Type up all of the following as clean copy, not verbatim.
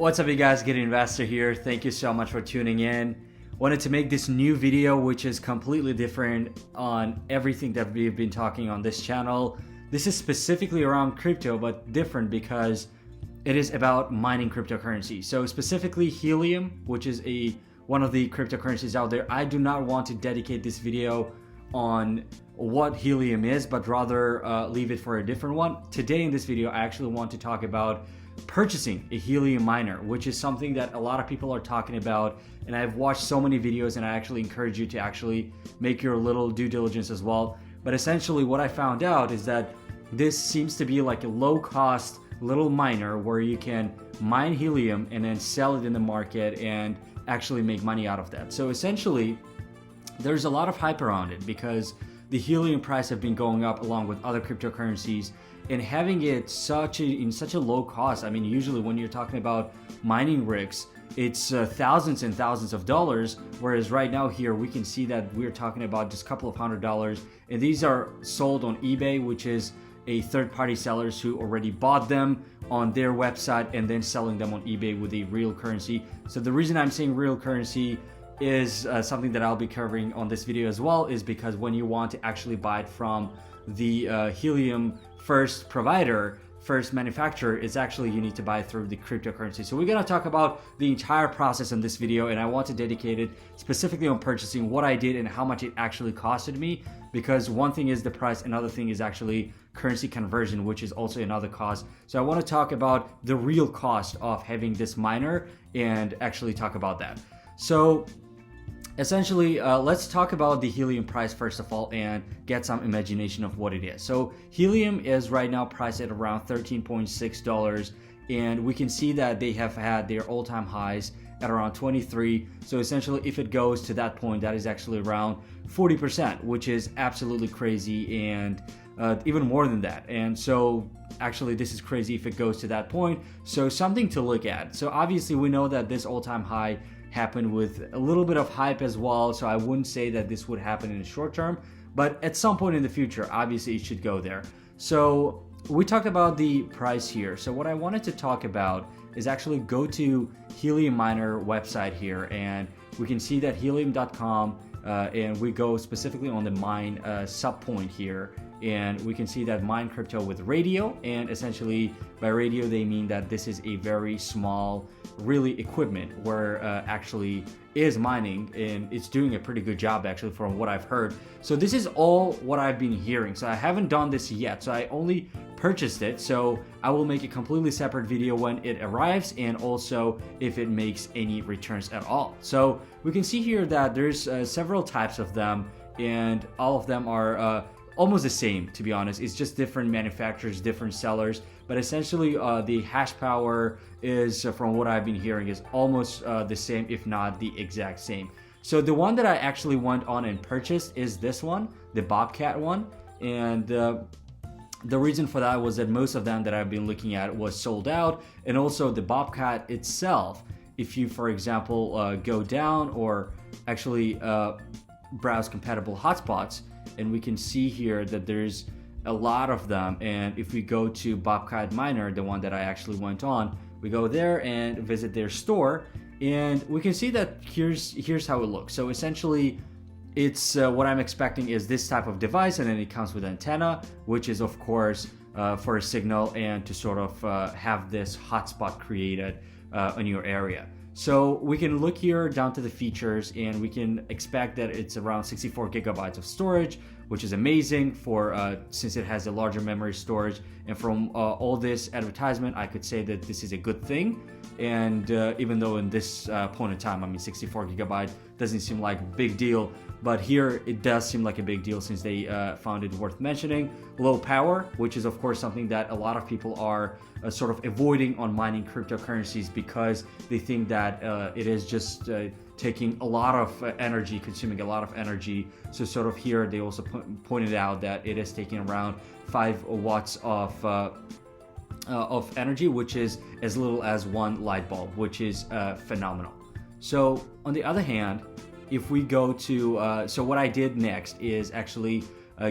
What's up, you guys? Get Investor here. Thank you so much for tuning in. Wanted to make this new video, which is completely different on everything that we've been talking on this channel. This is specifically around crypto, but different because it is about mining cryptocurrency. So specifically Helium, which is one of the cryptocurrencies out there. I do not want to dedicate this video on what Helium is, but rather leave it for a different one. Today in this video, I actually want to talk about purchasing a Helium miner, which is something that a lot of people are talking about, and I've watched so many videos, and I actually encourage you to actually make your little due diligence as well. But essentially what I found out is that this seems to be like a low-cost little miner where you can mine helium and then sell it in the market and actually make money out of that. So essentially there's a lot of hype around it because the helium price have been going up along with other cryptocurrencies, and having it in such a low cost. I mean, usually when you're talking about mining rigs, it's thousands and thousands of dollars, whereas right now here we can see that we're talking about just a couple of $100s, and these are sold on eBay, which is a third-party sellers who already bought them on their website and then selling them on eBay with a real currency. So the reason I'm saying real currency is something that I'll be covering on this video as well, is because when you want to actually buy it from the helium first manufacturer, it's actually you need to buy through the cryptocurrency. So we're going to talk about the entire process in this video, and I want to dedicate it specifically on purchasing, what I did and how much it actually costed me, because one thing is the price, another thing is actually currency conversion, which is also another cost. So I want to talk about the real cost of having this miner and actually talk about that. So essentially, let's talk about the helium price first of all and get some imagination of what it is. So helium is right now priced at around $13.6, and we can see that they have had their all-time highs at around 23. So essentially, if it goes to that point, that is actually around 40%, which is absolutely crazy, and even more than that. And so actually this is crazy if it goes to that point. So something to look at. So obviously we know that this all-time high happened with a little bit of hype as well, so I wouldn't say that this would happen in the short term, but at some point in the future obviously it should go there. So we talked about the price here. So what I wanted to talk about is actually go to Helium Miner website here, and we can see that helium.com, and we go specifically on the mine sub point here, and we can see that mine crypto with radio, and essentially by radio they mean that this is a very small really equipment where actually is mining, and it's doing a pretty good job actually from what I've heard. So this is all what I've been hearing. So I haven't done this yet, so I only purchased it, so I will make a completely separate video when it arrives, and also if it makes any returns at all. So we can see here that there's several types of them, and all of them are almost the same, to be honest. It's just different manufacturers, different sellers, but essentially the hash power is, from what I've been hearing, is almost the same, if not the exact same. So the one that I actually went on and purchased is this one, the Bobcat one, and the reason for that was that most of them that I've been looking at was sold out, and also the Bobcat itself, if you, for example, go down or actually browse compatible hotspots, and we can see here that there's a lot of them. And if we go to Bobcat Miner, the one that I actually went on, we go there and visit their store, and we can see that here's how it looks. So essentially it's what I'm expecting is this type of device, and then it comes with antenna, which is of course for a signal and to sort of have this hotspot created in your area. So we can look here down to the features, and we can expect that it's around 64 gigabytes of storage, which is amazing for since it has a larger memory storage. And from all this advertisement, I could say that this is a good thing. And even though in this point in time, I mean, 64 gigabyte doesn't seem like a big deal, but here it does seem like a big deal since they found it worth mentioning. Low power, which is of course something that a lot of people are sort of avoiding on mining cryptocurrencies, because they think that it is just taking a lot of energy, consuming a lot of energy. So sort of here they also pointed out that it is taking around 5 watts of energy, which is as little as one light bulb, which is phenomenal. So on the other hand, if we go to so what I did next is actually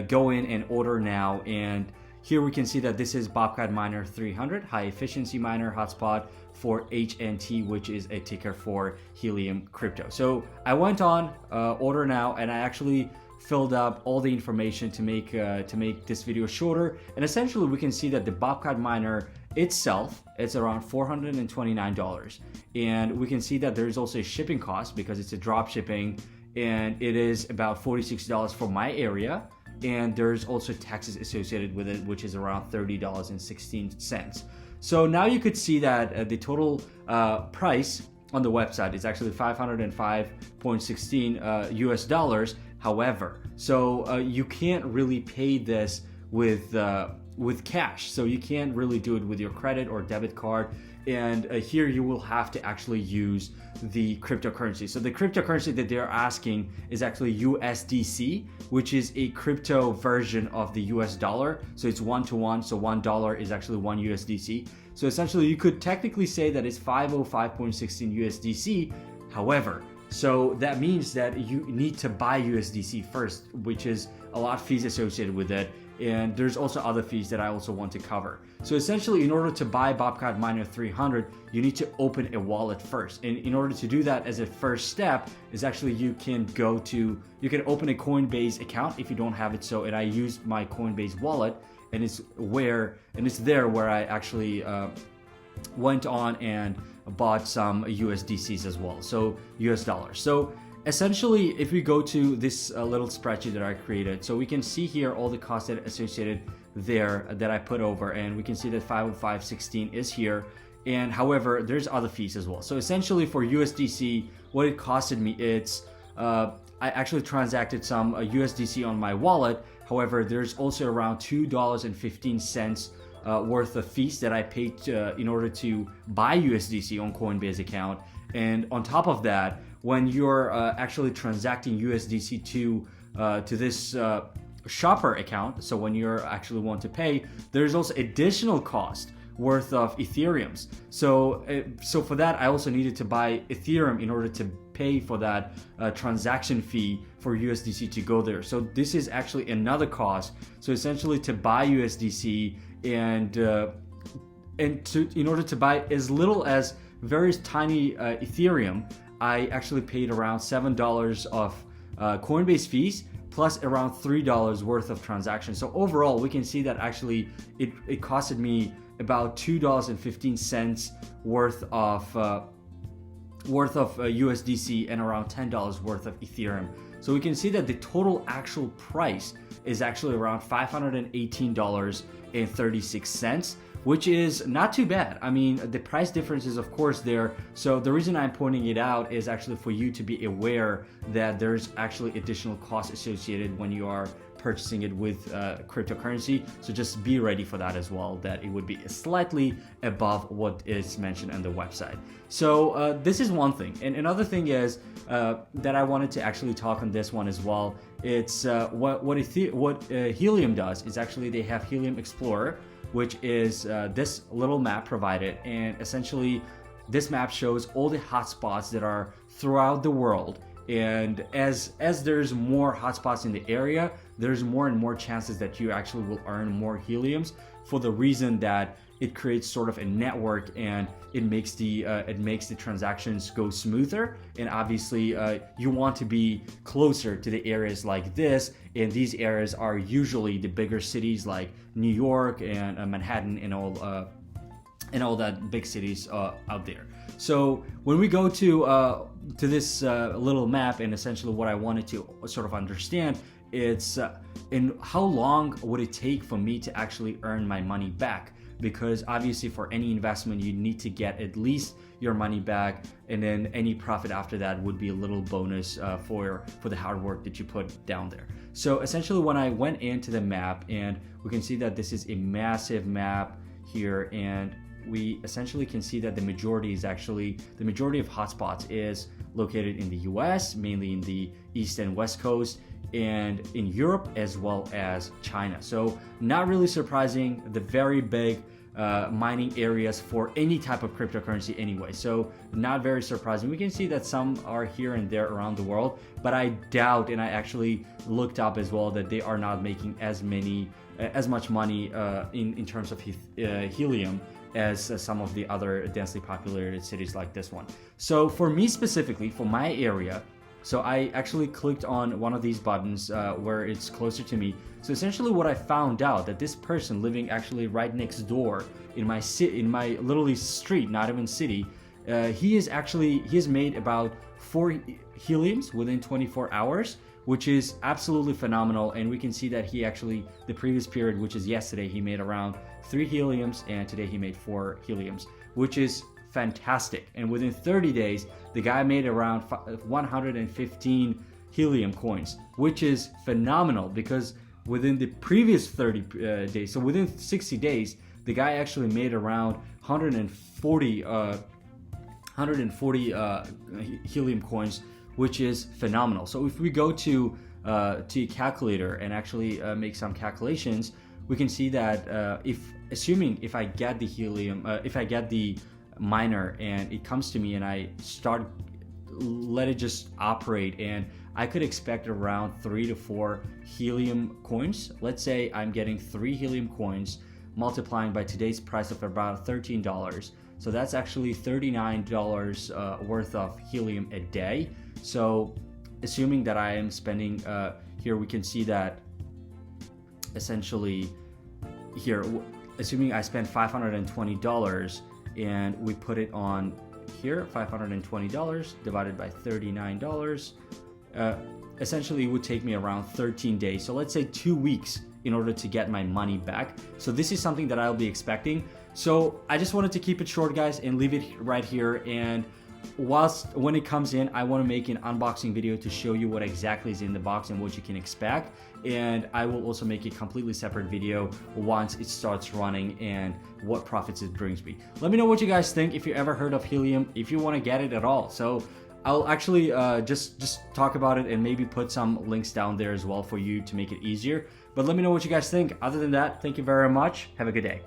go in and order now, and here we can see that this is Bobcat Miner 300, high efficiency miner hotspot for HNT, which is a ticker for Helium Crypto. So I went on order now, and I actually filled up all the information to make this video shorter. And essentially we can see that the Bobcat Miner itself, it's around $429, and we can see that there's also a shipping cost because it's a drop shipping, and it is about $46 for my area, and there's also taxes associated with it, which is around $30.16. So now you could see that the total price on the website is actually $505.16 US dollars. However, so you can't really pay this with cash, so you can't really do it with your credit or debit card, and here you will have to actually use the cryptocurrency. So the cryptocurrency that they're asking is actually USDC, which is a crypto version of the US dollar. So it's 1-to-1, so $1 is actually 1 USDC. So essentially you could technically say that it's 505.16 USDC. However, so that means that you need to buy USDC first, which is a lot of fees associated with it. And there's also other fees that I also want to cover. So essentially, in order to buy Bobcat Miner 300, you need to open a wallet first. And in order to do that, as a first step, is actually you can open a Coinbase account if you don't have it. So, and I used my Coinbase wallet, and it's there where I actually went on and bought some USDCs as well, so US dollars. So essentially, if we go to this little spreadsheet that I created, so we can see here all the costs that are associated there that I put over, and we can see that 505.16 is here. And however, there's other fees as well. So essentially for USDC, what it costed me, it's I actually transacted some USDC on my wallet. However, there's also around $2.15 worth of fees that I paid in order to buy USDC on Coinbase account. And on top of that, when you're actually transacting USDC to this shopper account, so when you're actually want to pay, there's also additional cost worth of Ethereums. So for that, I also needed to buy Ethereum in order to pay for that transaction fee for USDC to go there. So this is actually another cost. So essentially, to buy USDC and in order to buy as little as very tiny Ethereum, I actually paid around $7 of Coinbase fees plus around $3 worth of transactions. So overall, we can see that actually it costed me about $2.15 worth of USDC and around $10 worth of Ethereum. So we can see that the total actual price is actually around $518.36, which is not too bad. I mean, the price difference is of course there. So the reason I'm pointing it out is actually for you to be aware that there's actually additional costs associated when you are purchasing it with cryptocurrency. So just be ready for that as well, that it would be slightly above what is mentioned on the website. So this is one thing. And another thing is that I wanted to actually talk on this one as well. It's what Helium does is actually they have Helium Explorer, which is this little map provided, and essentially this map shows all the hotspots that are throughout the world. And as there's more hotspots in the area, there's more and more chances that you actually will earn more heliums, for the reason that it creates sort of a network, and it makes the transactions go smoother. And obviously you want to be closer to the areas like this, and these areas are usually the bigger cities like New York and Manhattan and all that big cities out there. So when we go to this little map, and essentially what I wanted to sort of understand, it's in how long would it take for me to actually earn my money back? Because obviously for any investment you need to get at least your money back, and then any profit after that would be a little bonus for the hard work that you put down there. So essentially when I went into the map, and we can see that this is a massive map here, and we essentially can see that the majority of hotspots is located in the US, mainly in the East and West Coast, and in Europe as well as China. So not really surprising, the very big mining areas for any type of cryptocurrency anyway. So not very surprising. We can see that some are here and there around the world, but I doubt, and I actually looked up as well, that they are not making as many as much money in terms of helium as some of the other densely populated cities like this one. So for me specifically, for my area, so I actually clicked on one of these buttons where it's closer to me. So essentially what I found out that this person living actually right next door in my literally street, not even city, he has made about 4 heliums within 24 hours, which is absolutely phenomenal. And we can see that he actually, the previous period, which is yesterday, he made around 3 heliums, and today he made 4 heliums, which is fantastic. And within 30 days, the guy made around 115 helium coins, which is phenomenal, because within the previous 30 days, so within 60 days, the guy actually made around 140 helium coins, which is phenomenal. So if we go to calculator and actually make some calculations, we can see that if I get the helium, if I get the miner and it comes to me and I let it just operate, and I could expect around 3 to 4 helium coins. Let's say I'm getting 3 helium coins, multiplying by today's price of about $13. So that's actually $39 worth of helium a day. So assuming that I am spending, here we can see that essentially here, assuming I spend $520 and we put it on here, $520 divided by $39, essentially it would take me around 13 days. So let's say 2 weeks in order to get my money back. So this is something that I'll be expecting. So I just wanted to keep it short, guys, and leave it right here. And when it comes in, I want to make an unboxing video to show you what exactly is in the box and what you can expect. And I will also make a completely separate video once it starts running and what profits it brings me. Let me know what you guys think, if you ever heard of helium, if you want to get it at all. So I'll actually just talk about it and maybe put some links down there as well for you to make it easier. But let me know what you guys think. Other than that, thank you very much. Have a good day.